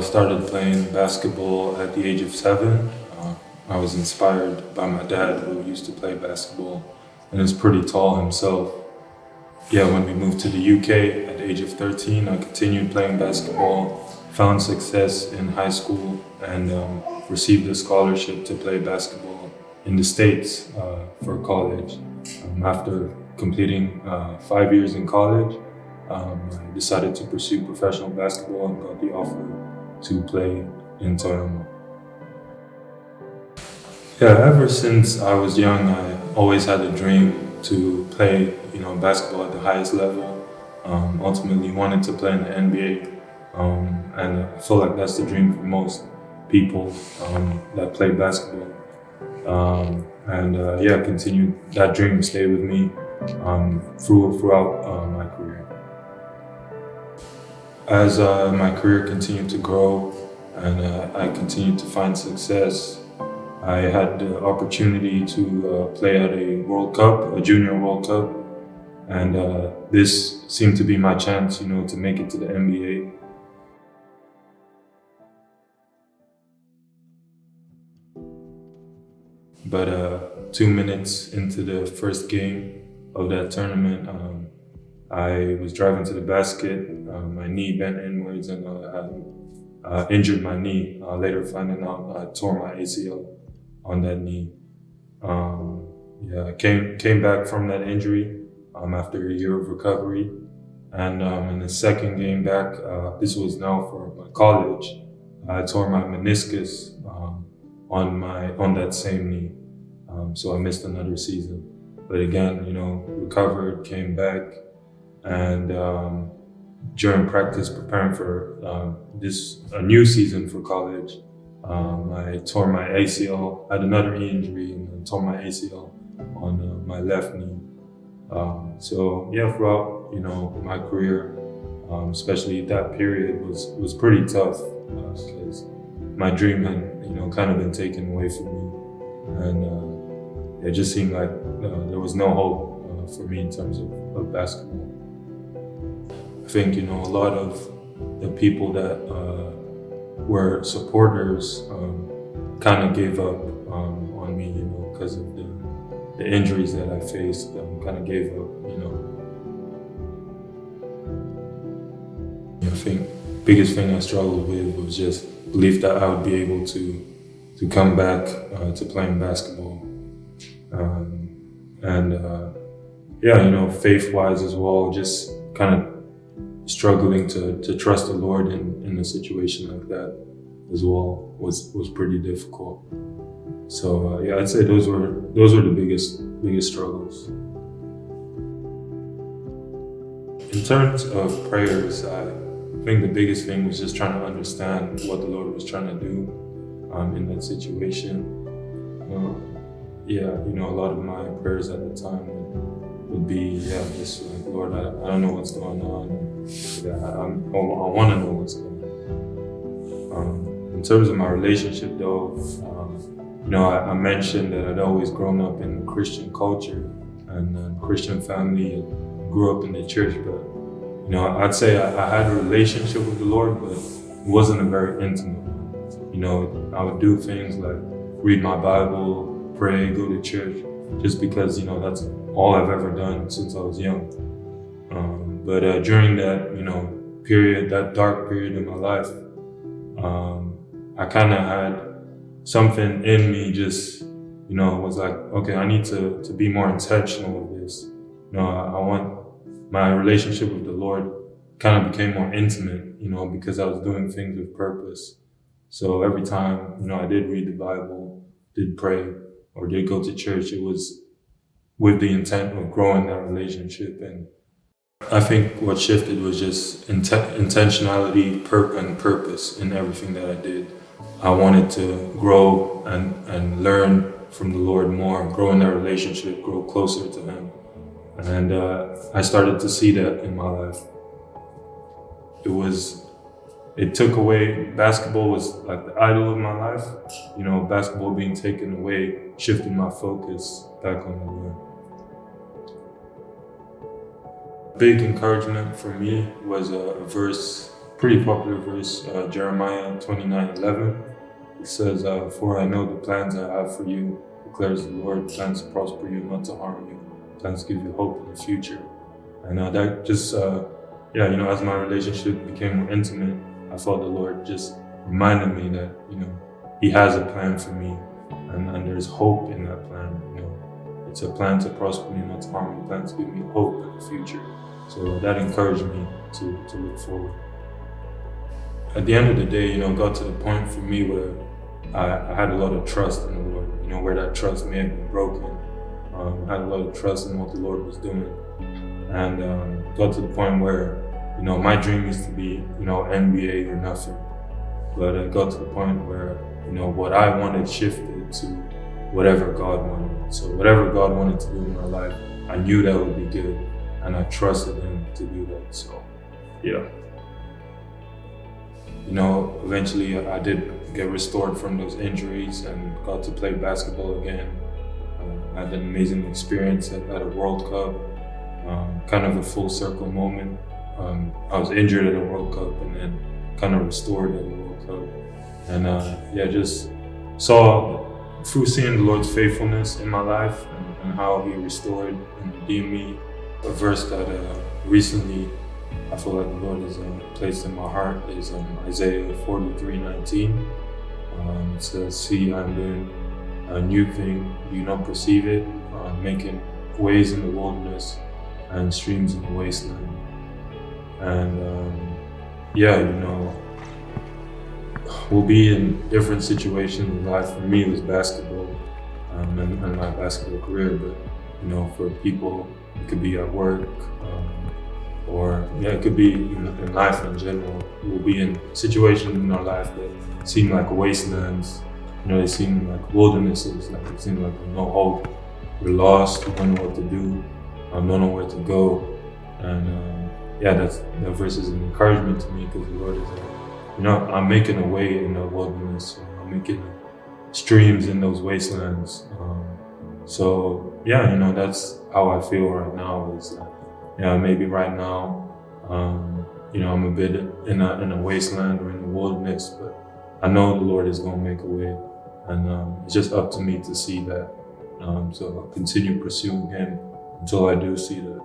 started playing basketball at the age of 7. I was inspired by my dad, who used to play basketball and is pretty tall himself. Yeah, when we moved to the UK at the age of 13, I continued playing basketball, found success in high school, and received a scholarship to play basketball in the States for college. After completing 5 years in college, I decided to pursue professional basketball and got the offer to play in Toronto. Yeah, ever since I was young, I always had a dream to play, basketball at the highest level. Ultimately, wanted to play in the NBA, and I feel like that's the dream for most people that play basketball. Continued that dream to stay with me throughout my career. As my career continued to grow and I continued to find success, I had the opportunity to play at a World Cup, a Junior World Cup, and this seemed to be my chance, to make it to the NBA. But 2 minutes into the first game of that tournament, I was driving to the basket. My knee bent inwards, and I injured my knee. Later, finding out I tore my ACL on that knee. I came back from that injury after a year of recovery, and in the second game back, this was now for my college. I tore my meniscus on that same knee, so I missed another season. But again, recovered, came back, and during practice preparing for a new season for college, I tore my ACL. I had another knee injury and I tore my ACL on my left knee. Throughout my career, especially that period was pretty tough because my dream had kind of been taken away from me, and it just seemed like there was no hope for me in terms of basketball. I think a lot of the people that were supporters kind of gave up on me, because of the injuries that I faced. Kind of gave up, I think biggest thing I struggled with was just belief that I would be able to come back to playing basketball, faith-wise as well, just kind of struggling to trust the Lord in a situation like that as well was pretty difficult. So I'd say those were the biggest struggles. In terms of prayers, I think the biggest thing was just trying to understand what the Lord was trying to do in that situation. A lot of my prayers at the time would be, just like, Lord, I don't know what's going on. I want to know what's going on. In terms of my relationship, though, I mentioned that I'd always grown up in Christian culture and Christian family, and grew up in the church, but I'd say I had a relationship with the Lord, but it wasn't a very intimate one. I would do things like read my Bible, pray, go to church, just because that's all I've ever done since I was young. But during that period, that dark period in my life, I kind of had something in me just was like, okay, I need to be more intentional with this. I want my relationship with the Lord kind of became more intimate, because I was doing things with purpose. So every time I did read the Bible, did pray, or did go to church, it was with the intent of growing that relationship. And I think what shifted was just intentionality, and purpose in everything that I did. I wanted to grow and learn from the Lord more, grow in that relationship, grow closer to Him. And I started to see that in my life. It took away, basketball was like the idol of my life. Basketball being taken away, shifted my focus back on the Lord. Big encouragement for me was a verse pretty popular verse, Jeremiah 29:11. It says, "For I know the plans I have for you, declares the Lord, plans to prosper you, not to harm you, plans to give you hope in the future." And that just, as my relationship became more intimate, I felt the Lord just reminded me that, He has a plan for me, and there's hope in that plan. It's a plan to prosper me, not to harm me, a plan to give me hope in the future. So that encouraged me to look forward. At the end of the day, got to the point for me where I had a lot of trust in the Lord, where that trust may have been broken. I had a lot of trust in what the Lord was doing. And got to the point where, my dream used to be, NBA or nothing. But I got to the point where, what I wanted shifted to whatever God wanted. So whatever God wanted to do in my life, I knew that would be good. And I trusted Him to do that. So, yeah. Eventually I did get restored from those injuries and got to play basketball again. I had an amazing experience at a World Cup, kind of a full circle moment. I was injured at a World Cup and then kind of restored at a World Cup. And just saw, through seeing the Lord's faithfulness in my life and how He restored and redeemed me, a verse that recently I feel like the Lord has placed in my heart is Isaiah 43:19. It says, "See, I'm doing a new thing. Do you not perceive it? Making ways in the wilderness and streams in the wasteland." And we'll be in different situations in life. For me, it was basketball and my basketball career. But for people, it could be at work. Or it could be in life in general. We'll be in situations in our life that seem like wastelands. They seem like wildernesses. Like it seems like no hope. We're lost. We don't know what to do. Don't know where to go. And that verse is an encouragement to me because the Lord is, I'm making a way in the wilderness. I'm making streams in those wastelands. That's how I feel right now. Is maybe right now, I'm a bit in a wasteland or in the wilderness, but I know the Lord is going to make a way, and it's just up to me to see that. So I'll continue pursuing Him until I do see that.